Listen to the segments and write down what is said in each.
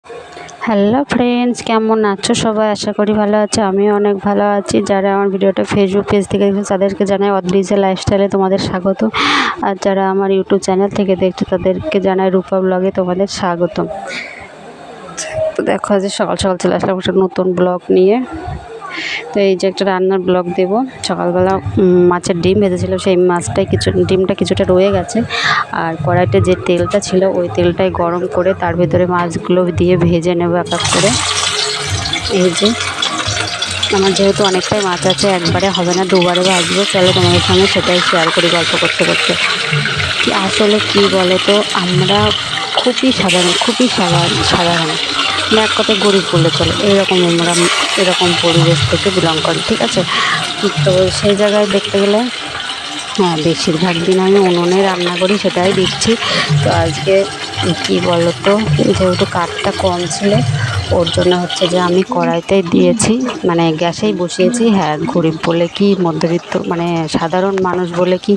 Hello friends, কেমন আছো সবাই? আশা করি ভালো আছো। আমিও অনেক ভালো আছি। যারা আমার ভিডিওটা ফেসবুক পেজ থেকে দেখছো তাদেরকে জানাই অদ্রিজা লাইফস্টাইলে তোমাদের স্বাগত। আর যারা আমার ইউটিউব চ্যানেল থেকে দেখছো তাদেরকে জানাই রূপা ব্লগে তোমাদের স্বাগত। তো দেখো আজ সকাল সকাল চলে আসলাম একটা নতুন ব্লগ নিয়ে। তো এই যে একটা রান্নার ব্লগ দেব। সকালবেলা মাছের ডিম ভেজেছিলাম, সেই মাছটাই ডিমটা কিছুটা রয়ে গেছে। আর কড়াইতে যে তেলটা ছিল ওই তেলটাই গরম করে তার ভিতরে মাছগুলো দিয়ে ভেজে নেব এক এক করে। এই যে আমার যেহেতু অনেকটাই মাছ আছে, একবারে হবে না, দুবারে ভাজবো। চলো তোমাদের সঙ্গে সেটাই শেয়ার করি গল্প করতে করতে। আসলে কি বলো তো, আমরা খুবই সাধারণ মানে এক কথায় গরিব বললে চলে, এইরকম আমরা এরকম পরিবেশ থেকে বিলং করি, ঠিক আছে? তো সেই জায়গায় দেখতে গেলে হ্যাঁ, বেশিরভাগ দিন আমি উনুনে রান্না করি, সেটাই দিচ্ছি। তো আজকে কী বলো তো, যেহেতু কাঠটা কম ছিল ওর জন্য হচ্ছে যে আমি কড়াইতেই দিয়েছি, মানে গ্যাসেই বসিয়েছি। হ্যাঁ, গরিব বলে কি, মধ্যবিত্ত মানে সাধারণ মানুষ বলে কি,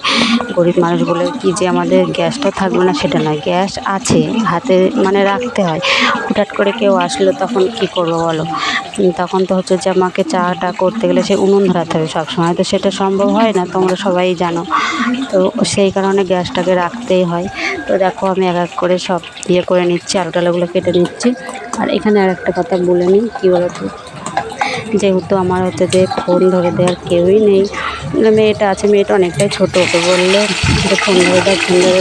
গরিব মানুষ বলে কি যে আমাদের গ্যাসটা থাকবে না সেটা নয়, গ্যাস আছে হাতে, মানে রাখতে হয়। হঠাৎ করে কেউ আসলো তখন কি করবো বলো? তখন তো হচ্ছে যে আমাকে চাটা করতে গেলে সে উনুন ধরাতে হবে সবসময়, তো সেটা সম্ভব হয় না, তোমরা সবাই জানো। তো সেই কারণে গ্যাসটাকে রাখতেই হয়। তো দেখো আমি এক এক করে সব করে নিচ্ছি, আলু টালুগুলো কেটে নিচ্ছি। আর এখানে আর একটা কথা বলে নিই, কী বলতো, যেহেতু আমার হচ্ছে যে ফোন ধরে দেওয়ার কেউই নেই, মেয়েটা আছে, মেয়েটা অনেকটাই ছোটো, ওকে বললে যে ফোন ধরে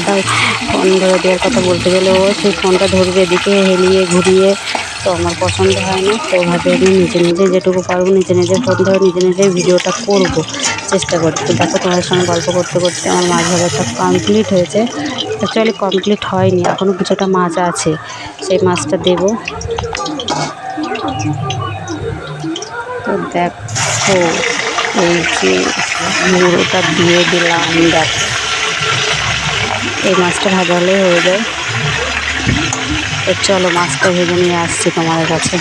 দাও, ফোন ধরে দেওয়ার কথা বলতে গেলে ও সেই ফোনটা ধরবে এদিকে হেলিয়ে ঘুরিয়ে, তো আমার পছন্দ হয় না। তো ভাবে আমি নিজে যেটুকু পারবো নিজে ফোন ধরে নিজে ভিডিওটা করব, চেষ্টা করি। তো দেখো তোমার সঙ্গে গল্প করতে করতে আমার মাছ ভাজাটা কমপ্লিট হয়েছে। অ্যাকচুয়ালি কমপ্লিট হয়নি, এখনও কিছুটা মাছ আছে, সেই মাছটা দেবো। তো দেখো এই যে মুড়োটা দিয়ে দিলাম, দেখো এই মাছটা ভাজা হলেই হয়ে যায়। তো চলো মাছটা ভেজে নিয়ে আসছি তোমাদের কাছে।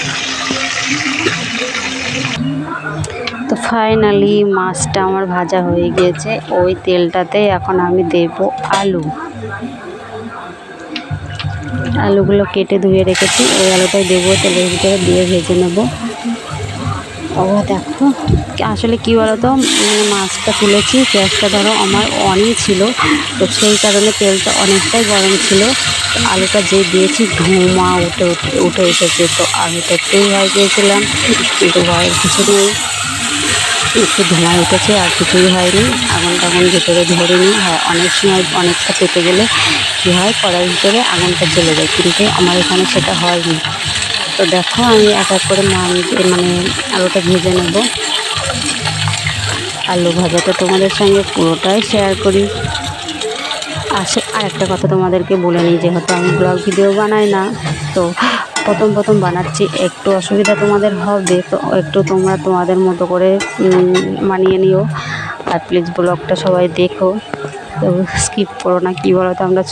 তো ফাইনালি মাছটা আমার ভাজা হয়ে গিয়েছে। ওই তেলটাতে এখন আমি দেব আলুগুলো কেটে ধুয়ে রেখেছি, ওই আলুটাই দেবো তেলের ভিতরে দিয়ে ভেজে নেব। ও দেখো আসলে কী বলো তো, মানে মাছটা তুলেছি, গ্যাসটা ধরো আমার অনই ছিল, তো সেই কারণে তেলটা অনেকটাই গরম ছিল। আলুটা যে দিয়েছি ধোঁয়া উঠে এসেছে, তো আমি তো একটুই ভয় পেয়েছিলাম, কিন্তু ভয়ের কিছু নেই, একটু ধোঁয়ায় উঠেছে আর কিছুই হয়নি, আগুন টাগুন ভেতরে ধরিনি। হ্যাঁ, অনেক সময় অনেকটা পেতে গেলে কী হয়, কড়াইয়ের ভিতরে আগুনটা জ্বলে যায়, কিন্তু আমার এখানে সেটা হয়নি। তো দেখো আমি এক এক করে মানে আলুটা ভেজে নেব। আলু ভাজাটা তোমাদের সঙ্গে পুরোটাই শেয়ার করি। আর একটা কথা তোমাদেরকে বলে নিই, যেহেতু আমি ব্লগ ভিডিও বানাই না, তো প্রথম বানাচ্ছি, একটু অসুবিধা তোমাদের হবে, তো একটু তোমরা তোমাদের মতো করে মানিয়ে নিও। আর প্লিজ ব্লগটা সবাই দেখো, তো স্কিপ করো না। কী বলো তো, আমরা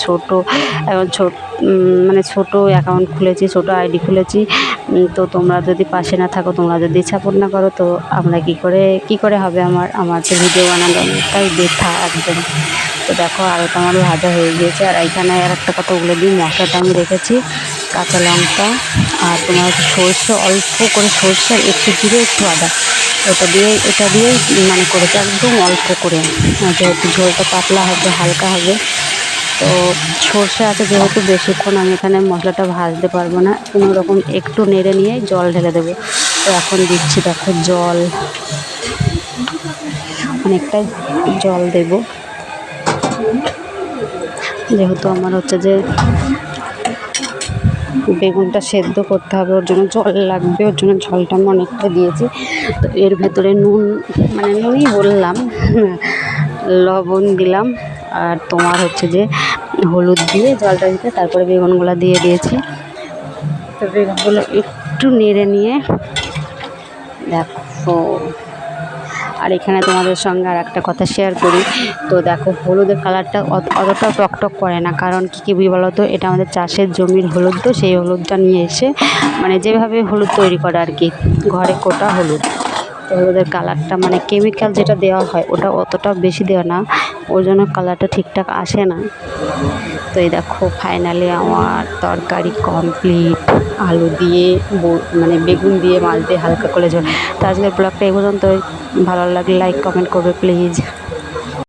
এখন মানে ছোটো অ্যাকাউন্ট খুলেছি, ছোটো আইডি খুলেছি, তো তোমরা যদি পাশে না থাকো, তোমরা যদি সাপোর্ট না করো, তো আমরা কী করে হবে, আমার তো ভিডিও বানানোটাই বৃথা একদম। তো দেখো আলুটা আমার ভাজা হয়ে গিয়েছে। আর এইখানে আর একটা কথা বলে দিই, মশলাটা আমি রেখেছি কাঁচা লঙ্কা আর তোমার সরষে, অল্প করে সরষে, একটু জিরে, একটু আদা, এটা দিয়ে মানে করেছি একদম অল্প করে, যেহেতু ঝোলটা পাতলা হবে, হালকা হবে। তো সরষে আছে যেহেতু, বেশিক্ষণ আমি এখানে মশলাটা ভাজতে পারবো না, কোনো রকম একটু নেড়ে নিয়ে জল ঢেলে দেবো। তো এখন দিচ্ছি, দেখো জল, অনেকটাই জল দেব, যেহেতু আমার হচ্ছে যে বেগুনটা সেদ্ধ করতে হবে, ওর জন্য জল লাগবে, ওর জন্য জলটা আমি অনেকটা দিয়েছি। তো এর ভেতরে মানে নুনই বললাম, লবণ দিলাম, আর তোমার হচ্ছে যে হলুদ দিয়ে জলটা দিতে, তারপরে বেগুনগুলো দিয়ে দিয়েছি। তো বেগুনগুলো একটু নেড়ে নিয়ে দেখো, আর এখানে তোমাদের সঙ্গে আর একটা কথা শেয়ার করি। তো দেখো হলুদের কালারটা অতটা টকটক করে না, কারণ কী বলো তো, এটা আমাদের চাষের জমির হলুদ, তো সেই হলুদটা নিয়ে এসে মানে যেভাবে হলুদ তৈরি করে আর কি, ঘরে কোটা হলুদ। তো হলুদের কালারটা মানে কেমিক্যাল যেটা দেওয়া হয় ওটা অতটা বেশি দেওয়া না, ওর জন্য কালারটা ঠিকঠাক আসে না। তো এই দেখো ফাইনালি আমার তরকারি কমপ্লিট, আলু দিয়ে মানে বেগুন দিয়ে মাছ দিয়ে হালকা করে ঝোল। তো আজকের ব্লগটা এই পর্যন্তই। ভালো লাগলে লাইক কমেন্ট করবে প্লিজ।